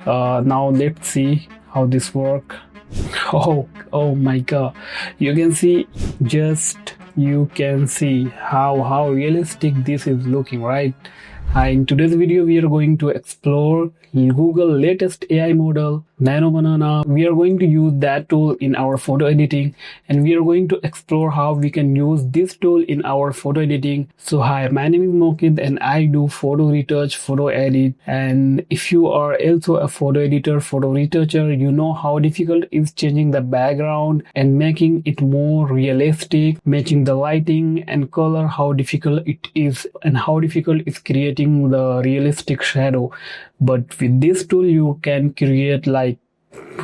Now let's see how this work. Oh my god, you can see, just you can see how realistic this is looking, right? In today's video we are going to explore Google latest AI model Nano Banana. We are going to use that tool in our photo editing, and we are going to explore how we can use this tool in our photo editing. So hi, my name is Mokid and I do photo retouch, photo edit. And if you are also a photo editor, photo retoucher, you know how difficult it is changing the background and making it more realistic, matching the lighting and color, how difficult it is, and how difficult it's creating the realistic shadow. But with this tool you can create like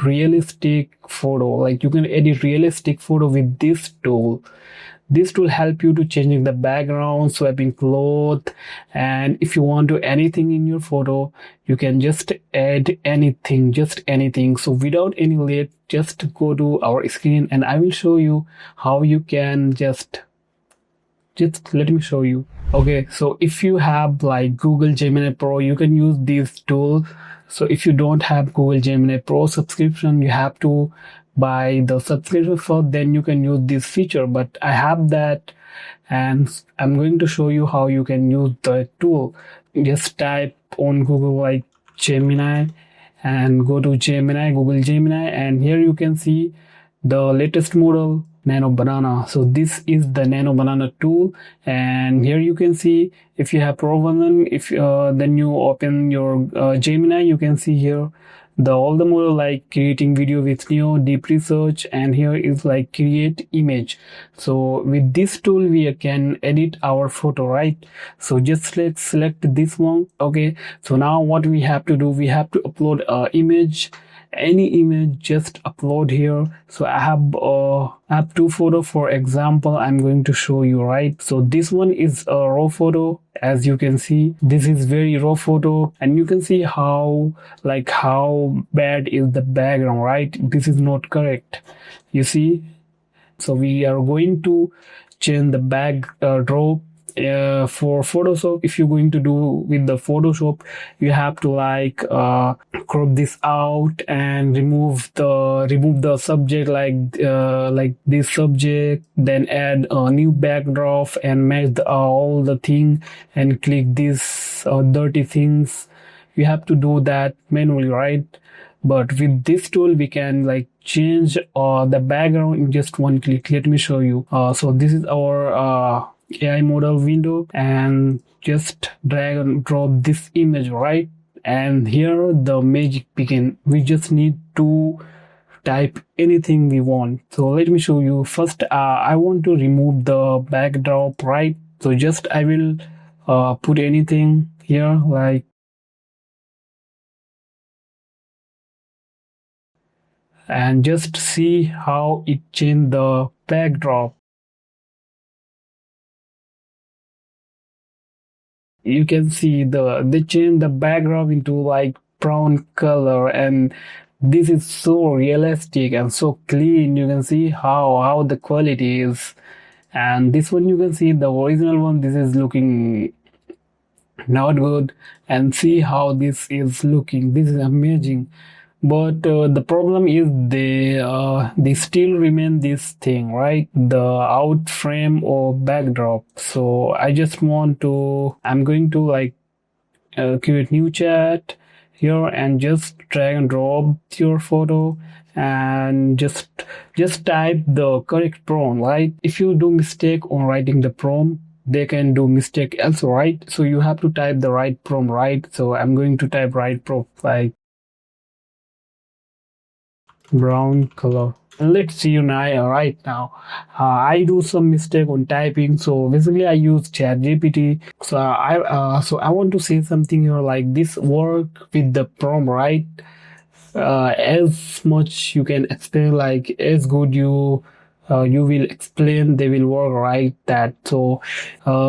realistic photo, like you can edit realistic photo with this tool. This tool help you to changing the background, swapping clothes, and if you want to anything in your photo, you can just add anything, just anything. So without any late, just go to our screen and I will show you how you can just let me show you. Okay, so if you have like Google Gemini Pro, you can use this tool. So if you don't have Google Gemini Pro subscription, you have to buy the subscription first, then you can use this feature. But I have that, and I'm going to show you how you can use the tool. Just type on Google like Gemini and go to Gemini, Google Gemini, and here you can see the latest model Nano Banana. So this is the Nano Banana tool, and here you can see if you have Pro version, if then you open your Gemini, you can see here all the model like creating video with Neo, deep research, and here is like create image. So with this tool we can edit our photo, right? So just let's select this one. Okay, so now what we have to do, we have to upload a image, any image, just upload here. So I have two photos. For example, I'm going to show you, right? So this one is a raw photo. As you can see, this is very raw photo, and you can see how bad is the background, right? This is not correct, you see. So we are going to change the backdrop. For Photoshop, if you're going to do with the Photoshop, you have to like crop this out and remove the subject, like this subject, then add a new backdrop and match all the thing and click this dirty things. You have to do that manually, right? But with this tool we can like change the background in just one click. Let me show you. So this is our AI model window, and just drag and drop this image, right? And here the magic begin. We just need to type anything we want. So let me show you. First I want to remove the backdrop, right? So just I will put anything here, like, and just see how it changed the backdrop. You can see they change the background into like brown color, and this is so realistic and so clean. You can see how the quality is. And this one, you can see the original one, this is looking not good, and see how this is looking. This is amazing. But the problem is they still remain this thing, right? The out frame or backdrop. So I'm going to like create new chat here and just drag and drop your photo and just type the correct prompt, right? If you do mistake on writing the prompt, they can do mistake also, right? So you have to type the right prompt, right? So I'm going to type right prompt like brown color. Let's see now. Right now I do some mistake on typing, so basically I use ChatGPT. So I want to say something here, like this work with the prompt, right? As much you can explain, like as good you will explain, they will work, right? That so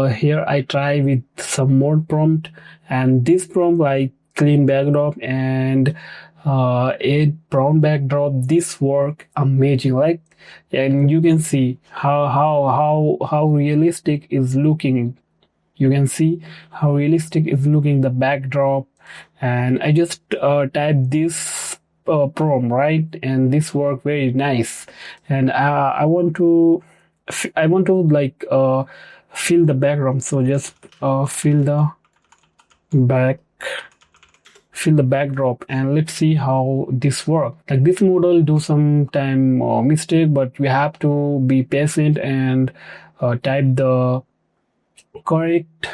here I try with some more prompt, and this prompt like clean backdrop and add brown backdrop, this work amazing, like, and you can see how realistic is looking. You can see how realistic is looking the backdrop, and I just type this prompt, right, and this work very nice. And I want to like fill the background, so just back fill the backdrop, and let's see how this works. Like this model do some time mistake, but we have to be patient and type the correct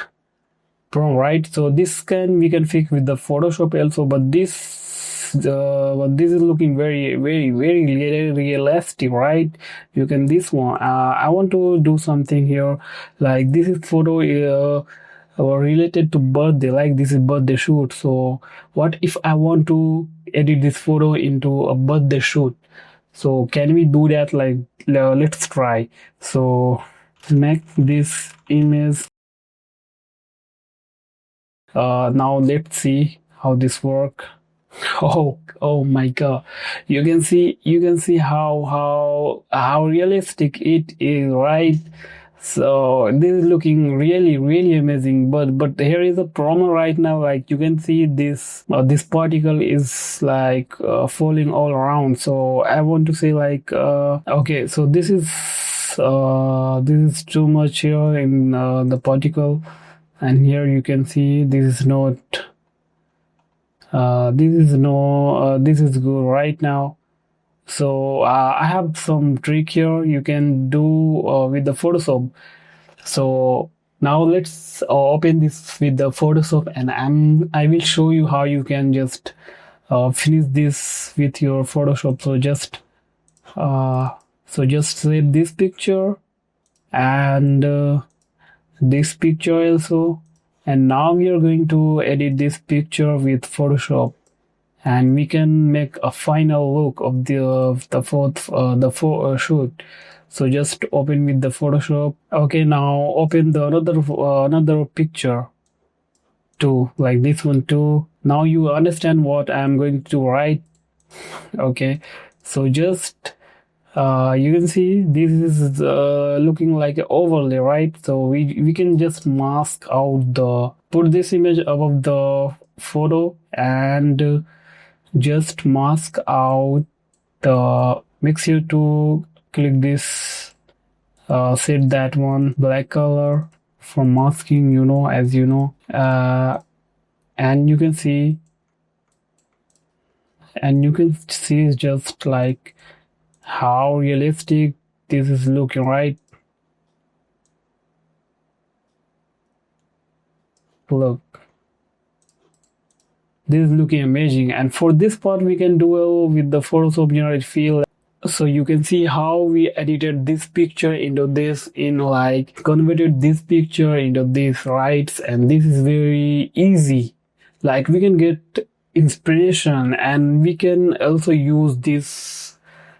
prompt, right? So this can we can fix with the Photoshop also, but this is looking very realistic, right? You can this one. I want to do something here, like this is photo related to birthday, like this is birthday shoot. So what if I want to edit this photo into a birthday shoot? So can we do that? Like let's try. So make this image. Now let's see how this work. Oh my God. You can see how realistic it is, right? So this is looking really amazing. But here is a problem right now. Like you can see this particle is like falling all around. So I want to say like okay, so this is too much here in the particle, and here you can see this is not this is good right now. So I have some trick here you can do with the Photoshop. So now let's open this with the Photoshop, and I will show you how you can just finish this with your Photoshop. So just save this picture and this picture also, and now we are going to edit this picture with Photoshop, and we can make a final look of the photo shoot. So just open with the Photoshop. Okay, now open the another picture too, like this one too. Now you understand what I'm going to write. Okay, so just you can see this is looking like an overlay, right? So we can just mask out put this image above the photo, and just mask out make sure to click this set that one black color for masking, as you know. And you can see just like how realistic this is looking, right? Look, this is looking amazing. And for this part we can do with the Photoshop generate field. So you can see how we edited this picture into this, like converted this picture into this, right? And this is very easy. Like we can get inspiration, and we can also use this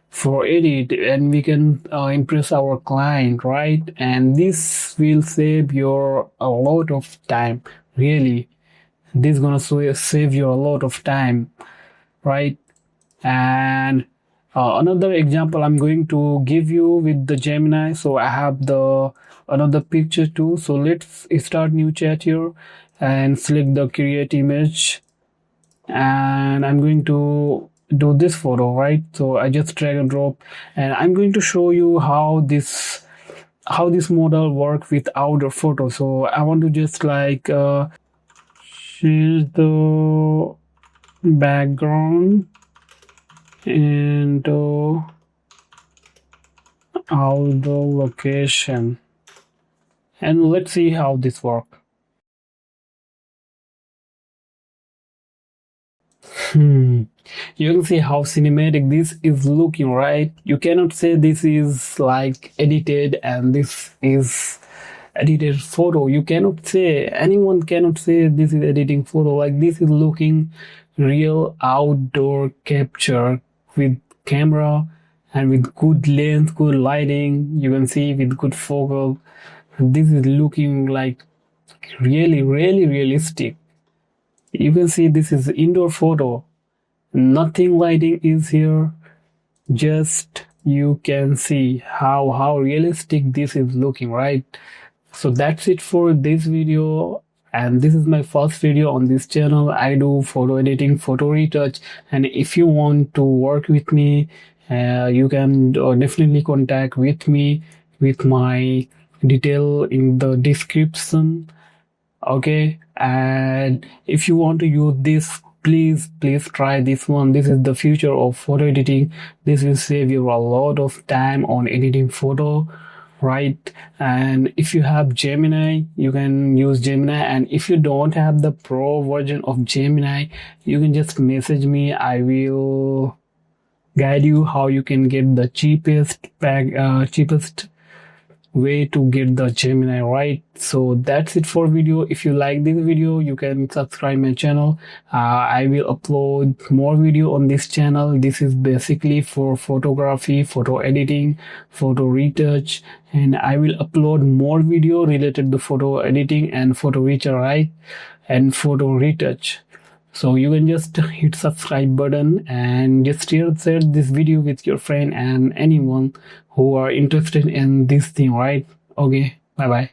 for edit, and we can impress our client, right? And this will save you a lot of time. Really, this is gonna save you a lot of time, right? And another example I'm going to give you with the Gemini. So I have the another picture too. So let's start new chat here and select the create image, and I'm going to do this photo, right? So I just drag and drop, and I'm going to show you how this model works without a photo. So I want to just like change the background and out the location, and let's see how this works. You can see how cinematic this is looking, right? You cannot say this is like edited and this is edited photo. You cannot say, anyone cannot say this is editing photo. Like this is looking real outdoor capture with camera and with good lens, good lighting. You can see with good focal. This is looking like really realistic. You can see this is indoor photo. Nothing lighting is here. Just you can see how realistic this is looking, right? So that's it for this video. and this is my first video on this channel. I do photo editing, photo retouch, and if you want to work with me, you can definitely contact with me with my detail in the description. Okay, and if you want to use this, please try this one. This is the future of photo editing. This will save you a lot of time on editing photo, right? And if you have Gemini, you can use Gemini, and if you don't have the pro version of Gemini, you can just message me. I will guide you how you can get the cheapest way to get the Gemini, right? So that's it for video. If you like this video, you can subscribe my channel. I will upload more video on this channel. This is basically for photography, photo editing, photo retouch, and I will upload more video related to photo editing and photo retouch, right? And photo retouch. So you can just hit subscribe button and just share this video with your friend and anyone who are interested in this thing, right? Okay, bye bye.